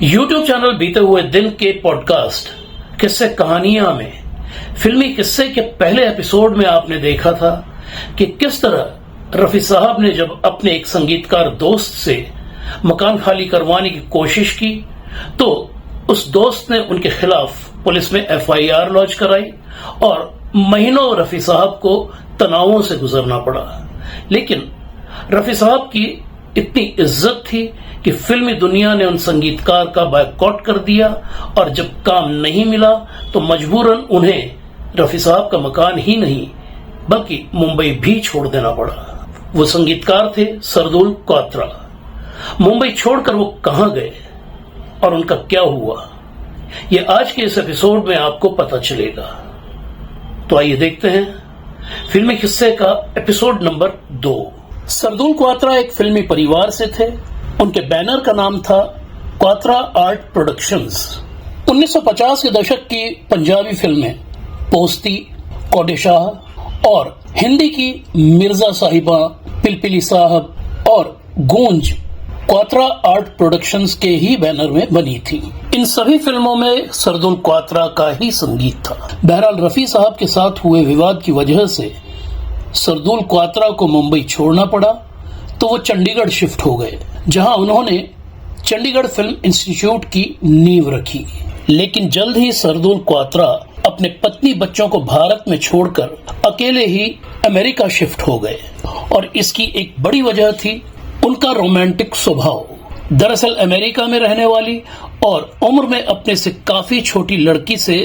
YouTube channel बीते हुए दिन के पॉडकास्ट किस्से कहानियां में फिल्मी किस्से के पहले एपिसोड में आपने देखा था कि किस तरह रफी साहब ने जब अपने एक संगीतकार दोस्त से मकान खाली करवाने की कोशिश की तो उस दोस्त ने उनके खिलाफ पुलिस में एफआईआर लॉन्च कराई और महीनों रफी साहब को तनावों से गुजरना पड़ा। लेकिन रफी साहब की इतनी इज्जत थी कि फिल्मी दुनिया ने उन संगीतकार का बायकॉट कर दिया और जब काम नहीं मिला तो मजबूरन उन्हें रफी साहब का मकान ही नहीं बल्कि मुंबई भी छोड़ देना पड़ा। वो संगीतकार थे सरदुल क्वात्रा। मुंबई छोड़कर वो कहां गए और उनका क्या हुआ, ये आज के इस एपिसोड में आपको पता चलेगा। तो आइए देखते हैं फिल्मी किस्से का एपिसोड नंबर 2। सरदुल क्वात्रा एक फिल्मी परिवार से थे। उनके बैनर का नाम था क्वात्रा आर्ट प्रोडक्शंस। 1950 के दशक की पंजाबी फिल्में पोस्ती, कोडे शाह और हिंदी की मिर्जा साहिबा, पिलपिली साहब और गूंज क्वात्रा आर्ट प्रोडक्शंस के ही बैनर में बनी थी। इन सभी फिल्मों में सरदुल क्वात्रा का ही संगीत था। बहरहाल रफी साहब के साथ हुए विवाद की वजह से सरदुल क्वात्रा को मुंबई छोड़ना पड़ा तो वो चंडीगढ़ शिफ्ट हो गए, जहां उन्होंने चंडीगढ़ फिल्म इंस्टीट्यूट की नींव रखी। लेकिन जल्द ही सरदुल क्वात्रा अपने पत्नी बच्चों को भारत में छोड़कर अकेले ही अमेरिका शिफ्ट हो गए और इसकी एक बड़ी वजह थी उनका रोमांटिक स्वभाव। दरअसल अमेरिका में रहने वाली और उम्र में अपने से काफी छोटी लड़की से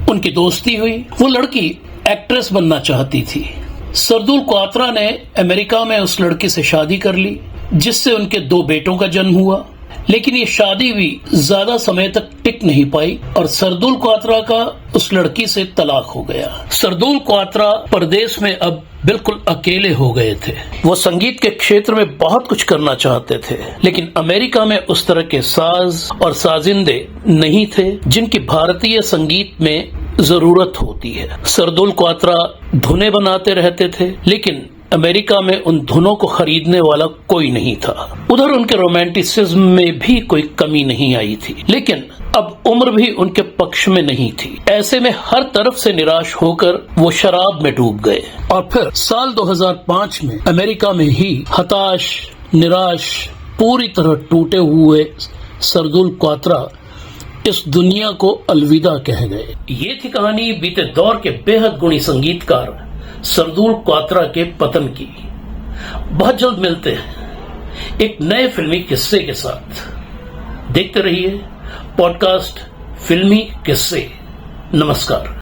उनकी दोस्ती हुई। वो लड़की एक्ट्रेस बनना चाहती थी। सरदुल क्वात्रा ने अमेरिका में उस लड़की से शादी कर ली, जिससे उनके 2 बेटों का जन्म हुआ। लेकिन ये शादी भी ज्यादा समय तक टिक नहीं पाई और सरदुल क्वात्रा का उस लड़की से तलाक हो गया। सरदुल क्वात्रा परदेश में अब बिल्कुल अकेले हो गए थे। वो संगीत के क्षेत्र में बहुत कुछ करना चाहते थे, लेकिन अमेरिका में उस तरह के साज और साजिंदे नहीं थे जिनकी भारतीय संगीत में जरूरत होती है। सरदुल क्वात्रा धुनें बनाते रहते थे, लेकिन अमेरिका में उन धुनों को खरीदने वाला कोई नहीं था। उधर उनके रोमांटिसिज्म में भी कोई कमी नहीं आई थी, लेकिन अब उम्र भी उनके पक्ष में नहीं थी। ऐसे में हर तरफ से निराश होकर वो शराब में डूब गए और फिर साल 2005 में अमेरिका में ही हताश, निराश, पूरी तरह टूटे हुए सरदुल क्वात्रा इस दुनिया को अलविदा कह गए। ये थी कहानी बीते दौर के बेहद गुणी संगीतकार सरदुल क्वात्रा के पतन की। बहुत जल्द मिलते हैं एक नए फिल्मी किस्से के साथ। देखते रहिए पॉडकास्ट फिल्मी किस्से। नमस्कार।